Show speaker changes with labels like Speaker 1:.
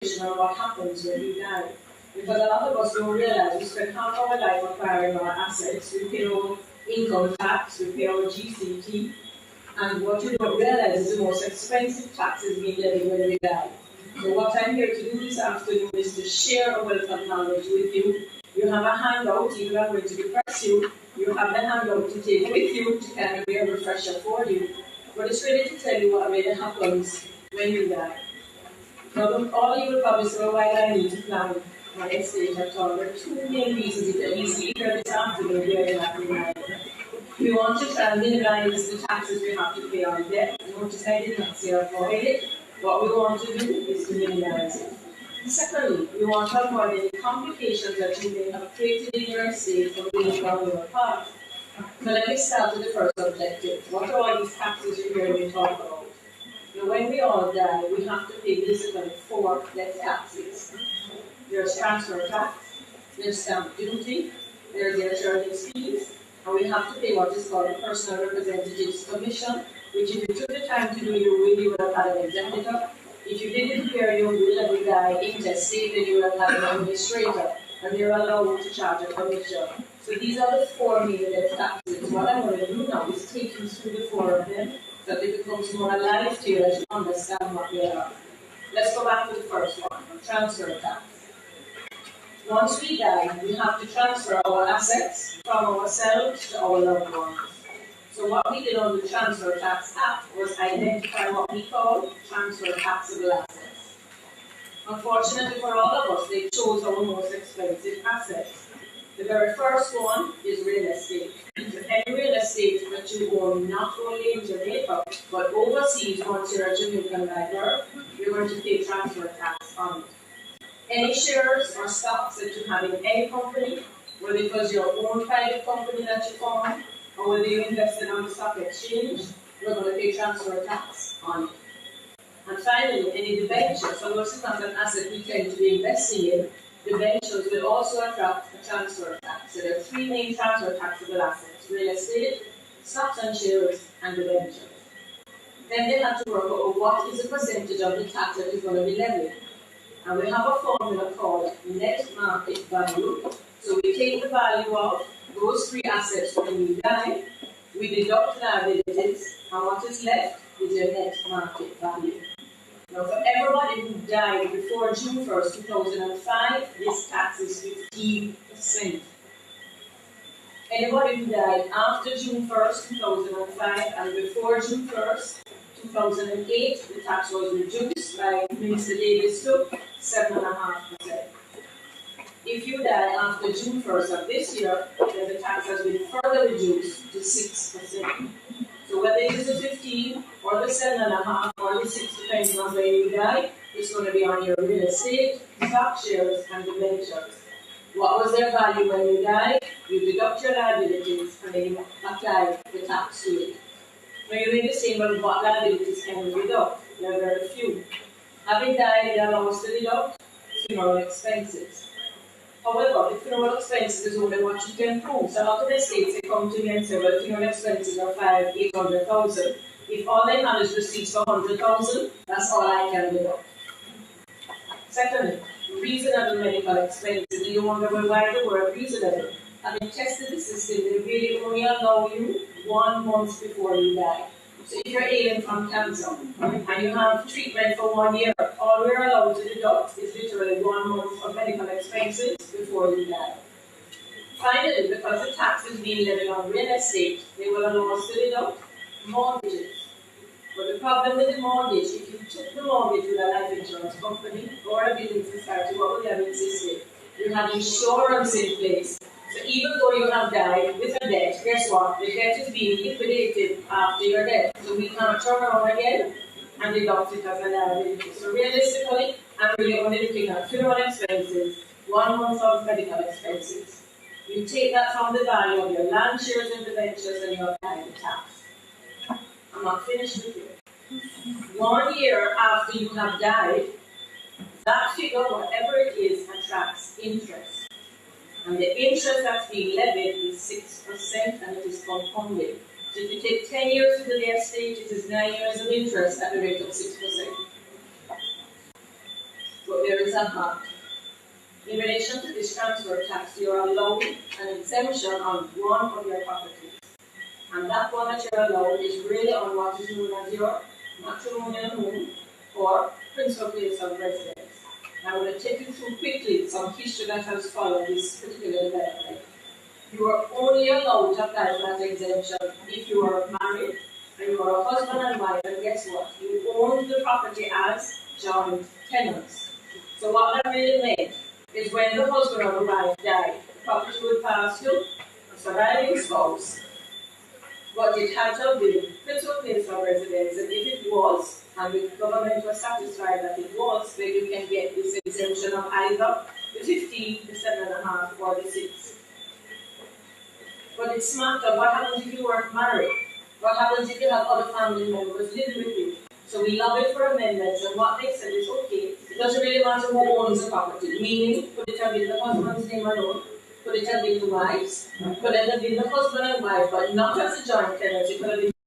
Speaker 1: conversation on what happens when you die. Because a lot of us don't realize we spend half our life acquiring our assets, we pay our income tax, we pay our GCT, and what you don't realize is the most expensive tax is being levied when we die. So what I'm here to do this afternoon is to share a wealth of knowledge with you. You have a handout, even I'm going to depress you. You have the handout to take with you to kind of be a refresher for you. But it's really to tell you what really happens when you die. Now, all you will probably say, why do I need to plan my estate at all? There are two main reasons, if at least you hear this afternoon, we are not reminded. We want to try and minimize the taxes we have to pay on debt. Notice I did not say avoid it. What we want to do is to minimize it. Secondly, we want to avoid any complications that you may have created in your estate from being on your part. So let me start with the first objective. What are all these taxes you hear me talk about? Now, when we all die, we have to pay basically 4 death taxes. There's transfer tax, there's stamp duty, there's the insurance fees, and we have to pay what is called a personal representative's commission, which if you took the time to do your will, you would have had an executor. If you didn't prepare your will and you die intestate, then you would have had an administrator, and they're allowed to charge a commission. So these are the 4 main death taxes. What I'm going to do now is take you through the 4 of them, so that it becomes more alive to you as you understand what they are. Let's go back to the first one, transfer tax. Once we die, we have to transfer our assets from ourselves to our loved ones. So what we did on the Transfer Tax Act was identify what we call transfer taxable assets. Unfortunately for all of us, they chose our most expensive assets. The very first one is real estate. So any real estate that you own not only in Jamaica, but overseas once you're a Jamaican by birth, you're going to pay transfer tax on it. Any shares or stocks that you have in any company, whether it was your own private company that you formed, or whether you invested on the stock exchange, you're going to pay transfer tax on it. And finally, any debentures, although this is not an asset we tend to be investing in, debentures will also attract a transfer tax. So there are 3 main transfer taxable assets: real estate, stocks and shares, and debentures. Then they have to work out what is the percentage of the tax that is going to be levied. And we have a formula called net market value. So we take the value of those 3 assets when we die, we deduct liabilities, and what is left is your net market value. Now, for everybody who died before June 1st, 2005, this tax is 15%. Anybody who died after June 1st, 2005, and before June 1st, 2008, the tax was reduced by Minister Davis to 7.5%. If you die after June 1st of this year, then the tax has been further reduced to 6%. So whether it is the 15 or the 7.5 or the 6, depending on where you die, it's going to be on your real estate, stock shares, and debentures. What was their value when you died? You deduct your liabilities and then you apply the tax to it. Now you may be saying, well, what liabilities can we deduct? There are very few. Having died, it allows us to deduct funeral expenses. However, the funeral expenses is only what you can prove. So a lot of the states, they come to me and say, well, funeral expenses are 800,000. If all they have is receipts for 100,000, that's all I can deduct. Secondly, reasonable medical expenses. And you wonder, well, why the word reasonable? Having tested the system, they really only allow you 1 month before you die. So if you're ailing from cancer and you have treatment for 1 year, all we're allowed to deduct is literally 1 month of medical expenses before you die. Finally, because the tax is being levied on real estate, they will allow us to deduct mortgages. But the problem with the mortgage, if you took the mortgage with a life insurance company or a building society, what would they have insisted? You have insurance in place. So even though you have died with a debt, guess what? The debt is being liquidated after your death. So we cannot turn around again and deduct it as a liability. So realistically, I'm really only looking at funeral expenses, 1 month of medical expenses. You take that from the value of your land shares and debentures and you apply the tax. I'm not finished with you. 1 year after you have died, that figure, whatever it is, attracts interest. And the interest that's being levied is 6% and it is compounded. So if you take 10 years into the estate, it is 9 years of interest at the rate of 6%. But there is a fact. In relation to this transfer tax, you are allowed an exemption on one of your properties. And that one that you're allowed is really on what is known as your matrimonial home or principal place of residence. Now, I'm going to take you through quickly some history that has followed this particular development. You are only allowed to apply for that exemption if you are married and you are a husband and wife, and guess what? You own the property as joint tenants. So what that really meant is when the husband or the wife died, the property would pass to a surviving spouse, but it had to be principal place of residence, and if it was, and the government was satisfied that it was, then you can get this exemption of either the 15, the 7.5, or the 6. But it's smarter. What happens if you weren't married? What happens if you have other family members living with you? So we lobbied for amendments, and what they said is, okay, it doesn't really matter who owns the property, meaning could it have been the husband's name alone, could it have been the wife's, could it have been the husband and wife, but not as a joint tenant, it could have been